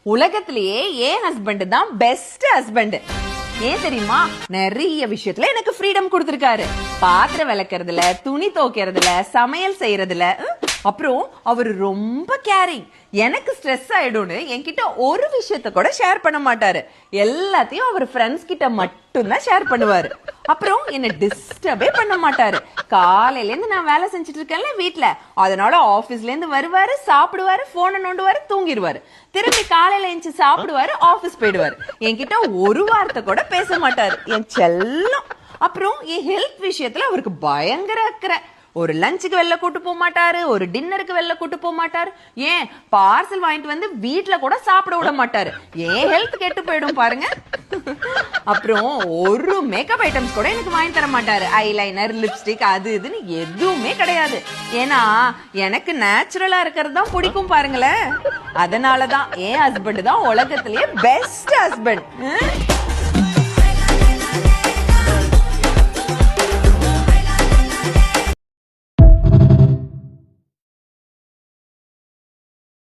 உலகத்திலேயே என் ஹஸ்பண்ட் தான் best husband. ஏன் தெரியுமா? நிறைய விஷயத்துல எனக்கு ஃப்ரீடம் கொடுத்திருக்காரு. பாத்திரம் விளக்குறதுல, துணி துவைக்கிறதுல, சமையல் செய்யறதுல. அப்புறம் அவரு ரொம்ப கேரிங். எனக்கு ஸ்ட்ரெஸ் ஆயிடும்னு என்கிட்ட ஒரு விஷயத்த கூட ஷேர் பண்ண மாட்டாரு. எல்லாத்தையும் அவர் ஃப்ரெண்ட்ஸ் கிட்ட மட்டும்தான் ஷேர் பண்ணுவாரு. அப்புறம் என்ன டிஸ்டர்பே பண்ண மாட்டாரு. காலையில இருந்து நான் வேலை செஞ்சுட்டு இருக்கேன்ல வீட்டுல, அதனால ஆபீஸ்ல இருந்து வருவாரு, சாப்பிடுவாரு, போனை நோண்டுவாரு, தூங்கிடுவாரு. திரும்பி காலையில எழுந்து சாப்பிடுவாரு, ஆபீஸ் போயிடுவாரு. என்கிட்ட ஒரு வார்த்தை கூட பேச மாட்டாரு. என் செல்லம். அப்புறம் என் ஹெல்த் விஷயத்துல அவருக்கு பயங்கர அக்கறை. ஒரு லஞ்சுக்கு வெளில கூட்டு போக மாட்டாரு, ஒரு டின்னருக்கு வெளில கூட்டு போக மாட்டாரு. ஏன் பார்சல் வாங்கிட்டு வந்து வீட்டுல கூட சாப்பிட விட மாட்டாரு. ஏன் ஹெல்த் கெட்டு போயிடும் பாருங்க. அப்புறம் ஒரு மேக்கப் ஐட்டம்ஸ் கூட எனக்கு வாங்கி தர மாட்டாரு. ஐலைனர், லிப்ஸ்டிக், அது இதுன்னு எதுவுமே கிடையாது. ஏன்னா எனக்கு நேச்சுரலா இருக்கிறது தான் பிடிக்கும் பாருங்களேன். அதனாலதான் என் ஹஸ்பண்ட் தான் உலகத்திலேயே பெஸ்ட் ஹஸ்பண்ட்.